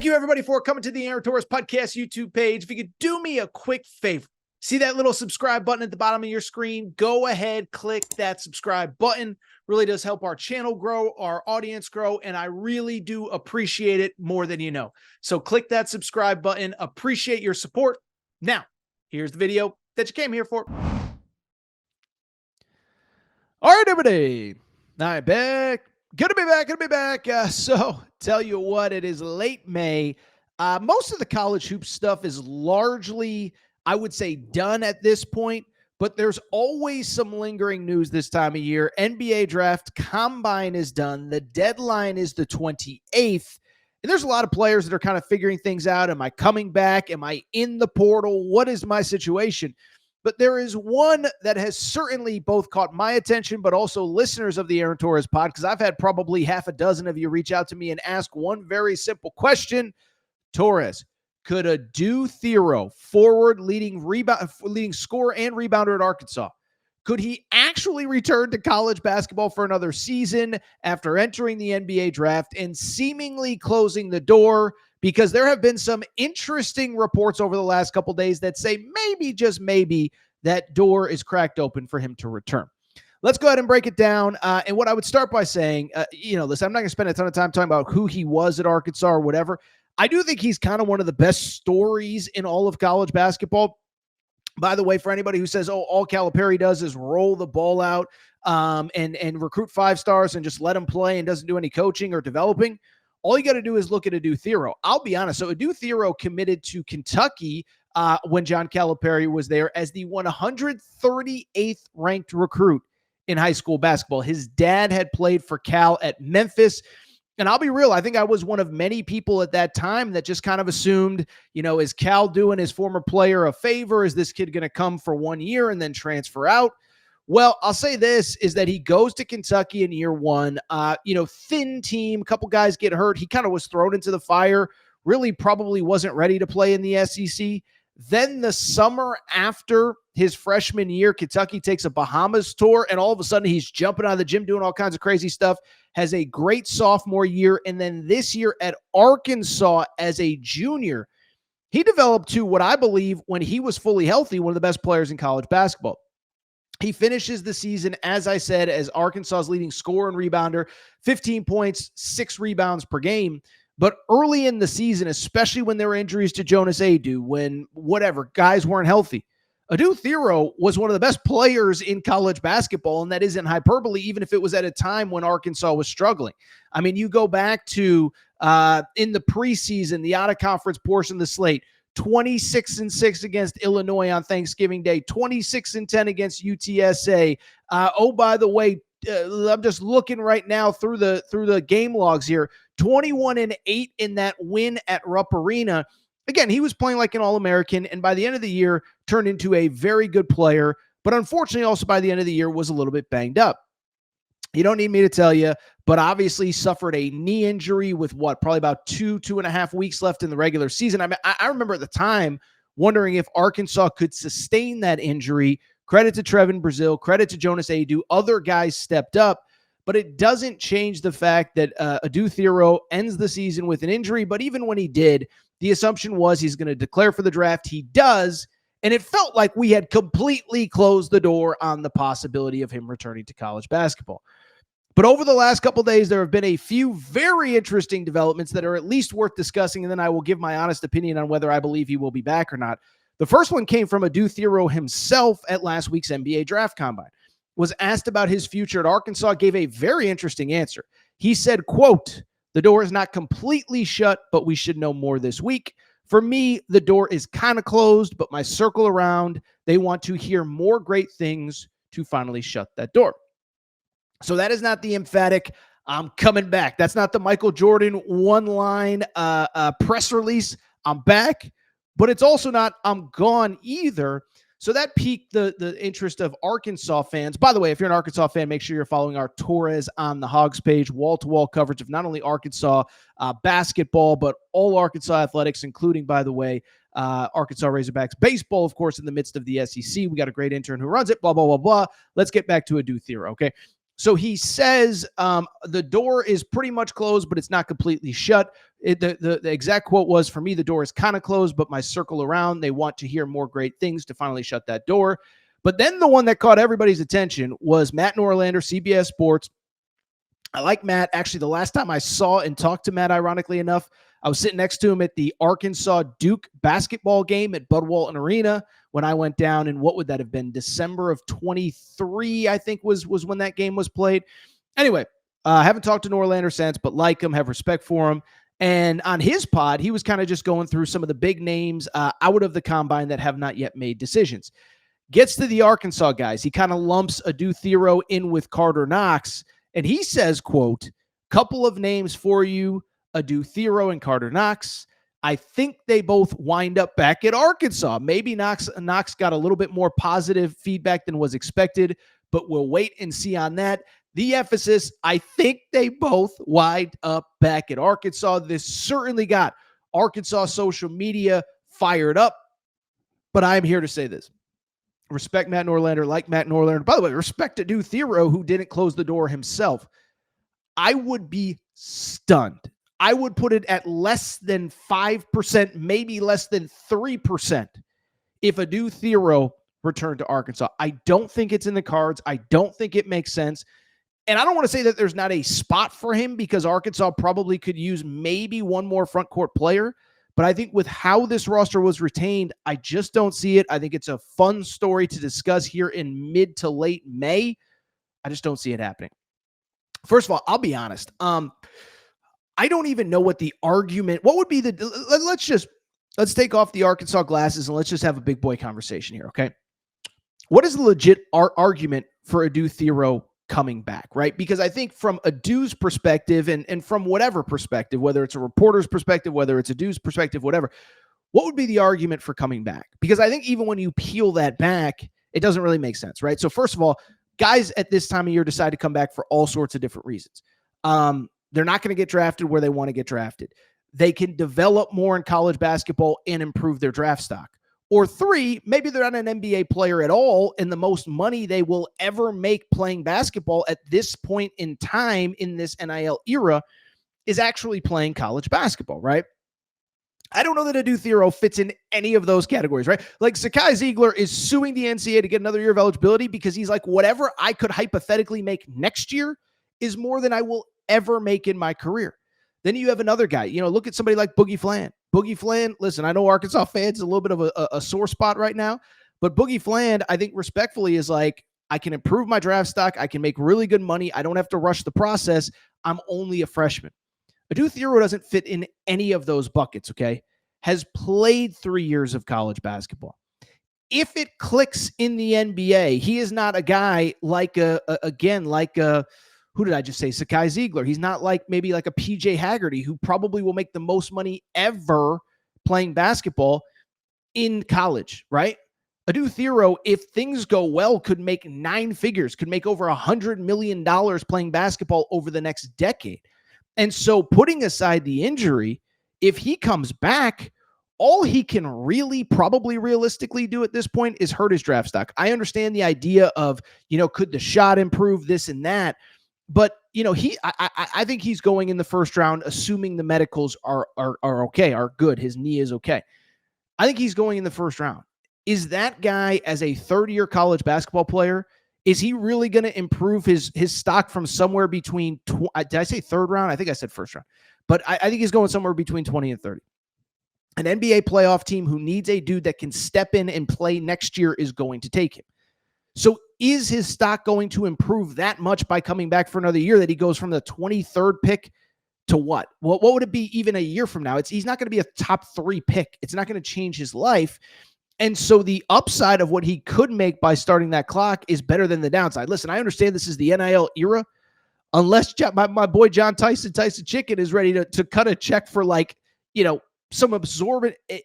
Thank you, everybody, for coming to the Aaron Torres Podcast YouTube page. If you could do me a quick favor, see that little subscribe button at the bottom of your screen? Go ahead, click that subscribe button. Really does help our channel grow, our audience grow, and I really do appreciate it more than you know. So click that subscribe button. Appreciate your support. Now, here's the video that you came here for. All right, everybody. I'm back. Good to be back. So tell you what, it is late May. Most of the college hoop stuff is largely, I would say, done at this point, but there's always some lingering news this time of year. NBA draft combine is done. The deadline is the 28th. And there's a lot of players that are kind of figuring things out. Am I coming back? Am I in the portal? What is my situation? But there is one that has certainly both caught my attention, but also listeners of the Aaron Torres pod, because I've had probably half a dozen of you reach out to me and ask one very simple question. Torres, could Adou Thiero, forward leading scorer and rebounder at Arkansas, could he actually return to college basketball for another season after entering the NBA draft and seemingly closing the door? Because there have been some interesting reports over the last couple days that say maybe, just maybe, that door is cracked open for him to return. Let's go ahead and break it down. And what I would start by saying, listen, I'm not going to spend a ton of time talking about who he was at Arkansas or whatever. I do think he's kind of one of the best stories in all of college basketball. By the way, for anybody who says, oh, all Calipari does is roll the ball out and recruit 5 stars and just let them play and doesn't do any coaching or developing, all you got to do is look at Adou Thiero. I'll be honest. So Adou Thiero committed to Kentucky when John Calipari was there as the 138th ranked recruit in high school basketball. His dad had played for Cal at Memphis. And I'll be real, I think I was one of many people at that time that just kind of assumed, is Cal doing his former player a favor? Is this kid going to come for 1 year and then transfer out? Well, I'll say this, is that he goes to Kentucky in year one, thin team, a couple guys get hurt. He kind of was thrown into the fire, really probably wasn't ready to play in the SEC. Then the summer after his freshman year, Kentucky takes a Bahamas tour, and all of a sudden he's jumping out of the gym, doing all kinds of crazy stuff, has a great sophomore year, and then this year at Arkansas as a junior, he developed to what I believe, when he was fully healthy, one of the best players in college basketball. He finishes the season, as I said, as Arkansas's leading scorer and rebounder, 15 points, 6 rebounds per game. But early in the season, especially when there were injuries to Jonas Adou, when guys weren't healthy, Adou Thiero was one of the best players in college basketball, and that isn't hyperbole, even if it was at a time when Arkansas was struggling. I mean, you go back to in the preseason, the out-of-conference portion of the slate, 26-6 against Illinois on Thanksgiving Day, 26-10 against UTSA. By the way, I'm just looking right now through the game logs here. 21-8 in that win at Rupp Arena. Again, he was playing like an All-American, and by the end of the year, turned into a very good player. But unfortunately, also by the end of the year, was a little bit banged up. You don't need me to tell you, but obviously suffered a knee injury with probably about 2.5 weeks left in the regular season. I mean, I remember at the time wondering if Arkansas could sustain that injury. Credit to Trevin Brazil, credit to Jonas Adou. Other guys stepped up, but it doesn't change the fact that Adou Thiero ends the season with an injury. But even when he did, the assumption was he's going to declare for the draft. He does, and it felt like we had completely closed the door on the possibility of him returning to college basketball. But over the last couple of days, there have been a few very interesting developments that are at least worth discussing, and then I will give my honest opinion on whether I believe he will be back or not. The first one came from Adou Thiero himself at last week's NBA draft combine. Was asked about his future at Arkansas, gave a very interesting answer. He said, quote, "The door is not completely shut, but we should know more this week. For me, the door is kind of closed, but my circle around, they want to hear more great things to finally shut that door." So that is not the emphatic, "I'm coming back." That's not the Michael Jordan one-line press release, "I'm back." But it's also not, "I'm gone" either. So that piqued the interest of Arkansas fans. By the way, if you're an Arkansas fan, make sure you're following our Torres on the Hogs page, wall-to-wall coverage of not only Arkansas basketball, but all Arkansas athletics, including, by the way, Arkansas Razorbacks baseball, of course, in the midst of the SEC. We got a great intern who runs it, blah, blah, blah, blah. Let's get back to Adou Thiero, okay? So he says the door is pretty much closed, but it's not completely shut. The exact quote was, "For me, the door is kind of closed, but my circle around, they want to hear more great things to finally shut that door." But then the one that caught everybody's attention was Matt Norlander, CBS Sports. I like Matt. Actually, the last time I saw and talked to Matt, ironically enough, I was sitting next to him at the Arkansas Duke basketball game at Bud Walton Arena when I went down. And what would that have been? December of 23, I think was when that game was played. Anyway, I haven't talked to Norlander since, but like him, have respect for him. And on his pod, he was kind of just going through some of the big names out of the combine that have not yet made decisions. Gets to the Arkansas guys. He kind of lumps Adou Thiero in with Carter Knox. And he says, quote, "Couple of names for you, Adou Thiero and Carter Knox. I think they both wind up back at Arkansas. Maybe Knox got a little bit more positive feedback than was expected, but we'll wait and see on that. The emphasis, I think they both wind up back at Arkansas." This certainly got Arkansas social media fired up, but I'm here to say this. Respect Matt Norlander, like Matt Norlander. By the way, respect Adou Thiero, who didn't close the door himself. I would be stunned. I would put it at less than 5%, maybe less than 3% if Adou Thiero returned to Arkansas. I don't think it's in the cards. I don't think it makes sense. And I don't want to say that there's not a spot for him because Arkansas probably could use maybe one more front court player. But I think with how this roster was retained, I just don't see it. I think it's a fun story to discuss here in mid to late May. I just don't see it happening. First of all, I'll be honest. I don't even know what the argument, what would be let's take off the Arkansas glasses and let's just have a big boy conversation here, okay? What is the legit argument for Adou Thiero coming back, right? Because I think from Adou's perspective and from whatever perspective, whether it's a reporter's perspective, whether it's Adou's perspective, whatever, what would be the argument for coming back? Because I think even when you peel that back, it doesn't really make sense, right? So first of all, guys at this time of year decide to come back for all sorts of different reasons. They're not going to get drafted where they want to get drafted. They can develop more in college basketball and improve their draft stock. Or three, maybe they're not an NBA player at all, and the most money they will ever make playing basketball at this point in time in this NIL era is actually playing college basketball, right? I don't know that Adou Thiero fits in any of those categories, right? Like Sakai Ziegler is suing the NCAA to get another year of eligibility because he's like, whatever I could hypothetically make next year is more than I will ever make in my career. Then you have another guy, look at somebody like Boogie Fland. Boogie Fland, listen, I know Arkansas fans a little bit of a sore spot right now, but Boogie Fland, I think respectfully is like, I can improve my draft stock. I can make really good money. I don't have to rush the process. I'm only a freshman. Adou Thiero doesn't fit in any of those buckets, okay? Has played 3 years of college basketball. If it clicks in the NBA, he is not a guy like who did I just say? Sakai Ziegler. He's not like maybe like a PJ Haggerty who probably will make the most money ever playing basketball in college, right? Adou Thiero, if things go well, could make 9 figures, could make over $100 million playing basketball over the next decade. And so putting aside the injury, if he comes back, all he can really probably realistically do at this point is hurt his draft stock. I understand the idea of, could the shot improve this and that? But, I think he's going in the first round, assuming the medicals are okay, are good. His knee is okay. I think he's going in the first round. Is that guy as a third-year college basketball player, is he really going to improve his stock from somewhere between, did I say third round? I think I said first round. But I think he's going somewhere between 20 and 30. An NBA playoff team who needs a dude that can step in and play next year is going to take him. So is his stock going to improve that much by coming back for another year that he goes from the 23rd pick to what? Well, what would it be even a year from now? He's not going to be a top 3 pick. It's not going to change his life. And so the upside of what he could make by starting that clock is better than the downside. Listen, I understand this is the NIL era. Unless my boy John Tyson Chicken is ready to cut a check for some absorbent. I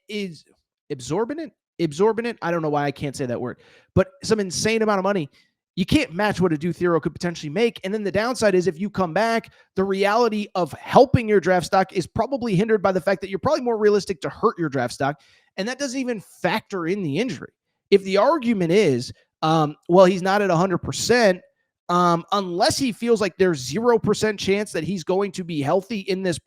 don't know why I can't say that word, but some insane amount of money. You can't match what Adou Thiero could potentially make. And then the downside is if you come back, the reality of helping your draft stock is probably hindered by the fact that you're probably more realistic to hurt your draft stock. And that doesn't even factor in the injury. If the argument is, he's not at 100%, unless he feels like there's 0% chance that he's going to be healthy in this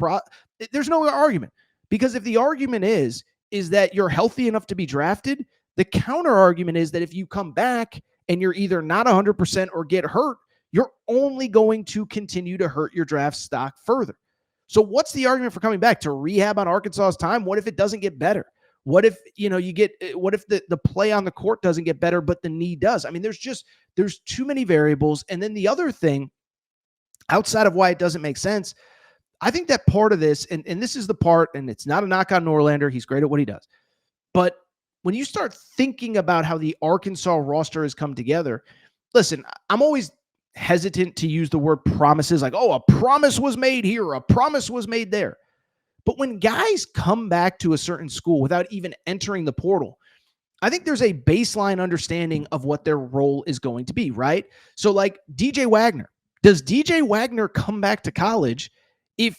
there's no argument. Because if the argument is that you're healthy enough to be drafted, the counter argument is that if you come back and you're either not 100% or get hurt, you're only going to continue to hurt your draft stock further. So what's the argument for coming back? To rehab on Arkansas's time? What if it doesn't get better? What if, what if the play on the court doesn't get better, but the knee does? I mean, there's too many variables. And then the other thing, outside of why it doesn't make sense, I think that part of this, and this is the part, and it's not a knock on Norlander. He's great at what he does. But when you start thinking about how the Arkansas roster has come together, listen, I'm always hesitant to use the word promises, like, oh, a promise was made here, a promise was made there. But when guys come back to a certain school without even entering the portal, I think there's a baseline understanding of what their role is going to be, right? So like DJ Wagner, does DJ Wagner come back to college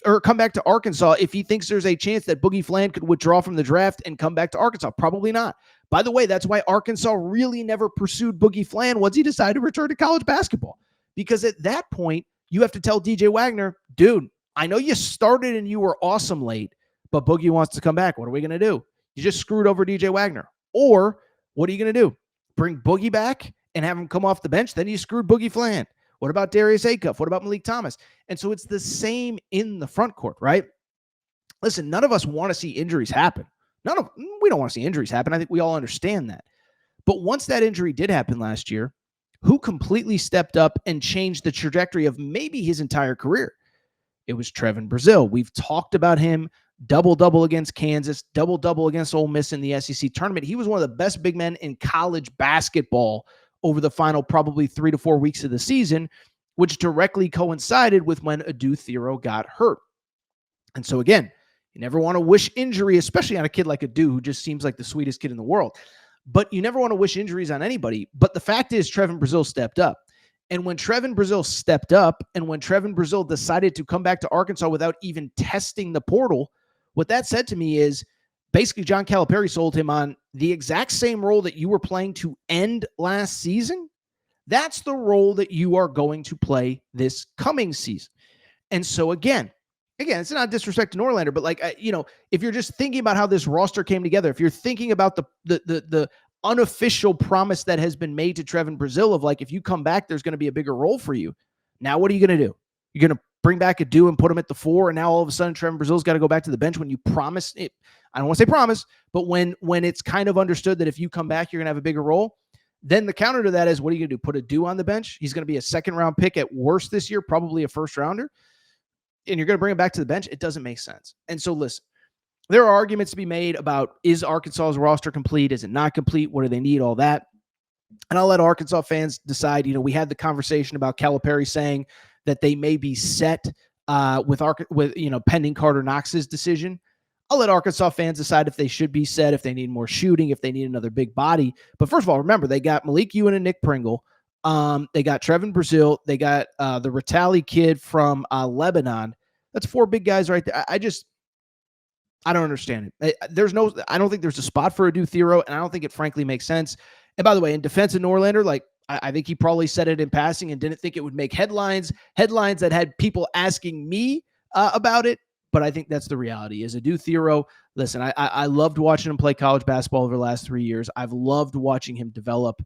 or come back to Arkansas if he thinks there's a chance that Boogie Fland could withdraw from the draft and come back to Arkansas? Probably not. By the way, that's why Arkansas really never pursued Boogie Fland once he decided to return to college basketball. Because at that point, you have to tell DJ Wagner, dude, I know you started and you were awesome late, but Boogie wants to come back. What are we going to do? You just screwed over DJ Wagner. Or what are you going to do? Bring Boogie back and have him come off the bench? Then you screwed Boogie Fland. What about Darius Acuff? What about Malik Thomas? And so it's the same in the front court, right? Listen, none of us want to see injuries happen. We don't want to see injuries happen. I think we all understand that. But once that injury did happen last year, who completely stepped up and changed the trajectory of maybe his entire career? It was Trevin Brazile. We've talked about him. Double-double against Kansas, double-double against Ole Miss in the SEC tournament. He was one of the best big men in college basketball over the final probably 3 to 4 weeks of the season, which directly coincided with when Adou Thiero got hurt. And so again, you never want to wish injury, especially on a kid like Adou, who just seems like the sweetest kid in the world. But you never want to wish injuries on anybody. But the fact is, Trevin Brazile stepped up. And when Trevin Brazile stepped up and when Trevin Brazile decided to come back to Arkansas without even testing the portal, what that said to me is basically John Calipari sold him on the exact same role that you were playing to end last season. That's the role that you are going to play this coming season. And so again, it's not disrespect to Norlander, but like, if you're just thinking about how this roster came together, if you're thinking about the unofficial promise that has been made to Trevin Brazile of like, if you come back, there's going to be a bigger role for you. Now, what are you going to do? You're going to bring back Adou and put him at the 4, and now all of a sudden Trevin Brazile's got to go back to the bench when you promise it. I don't want to say promise, but when it's kind of understood that if you come back, you're going to have a bigger role. Then the counter to that is, what are you going to do? Put Adou on the bench? He's going to be a second-round pick at worst this year, probably a first-rounder, and you're going to bring him back to the bench? It doesn't make sense. And so listen, there are arguments to be made about, is Arkansas's roster complete? Is it not complete? What do they need? All that. And I'll let Arkansas fans decide. We had the conversation about Calipari saying that they may be set with pending Carter Knox's decision. I'll let Arkansas fans decide if they should be set, if they need more shooting, if they need another big body. But first of all, remember, they got Malik Ewan and Nick Pringle. They got Trevin Brazile. They got the Ratali kid from Lebanon. That's 4 big guys right there. I don't understand it. I don't think there's a spot for Adou Thiero, and I don't think it frankly makes sense. And by the way, in defense of Norlander, like, I think he probably said it in passing and didn't think it would make headlines that had people asking me about it. But I think that's the reality. Is Adou Thiero, listen, I loved watching him play college basketball over the last 3 years. I've loved watching him develop.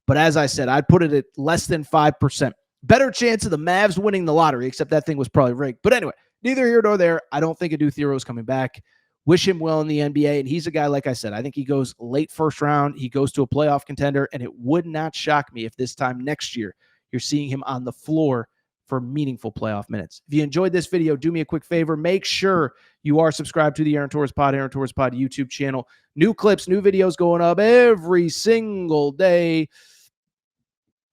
But as I said, I'd put it at less than 5%. Better chance of the Mavs winning the lottery, except that thing was probably rigged. But anyway, neither here nor there. I don't think Adou Thiero is coming back. Wish him well in the NBA. And he's a guy, like I said, I think he goes late first round. He goes to a playoff contender. And it would not shock me if this time next year you're seeing him on the floor for meaningful playoff minutes. If you enjoyed this video, do me a quick favor. Make sure you are subscribed to the Aaron Torres Pod YouTube channel. New clips, new videos going up every single day.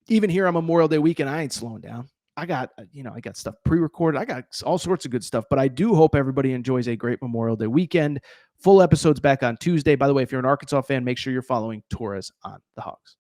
Even here on Memorial Day weekend, I ain't slowing down. I got stuff pre-recorded. I got all sorts of good stuff, but I do hope everybody enjoys a great Memorial Day weekend. Full episodes back on Tuesday. By the way, if you're an Arkansas fan, make sure you're following Torres on the Hogs.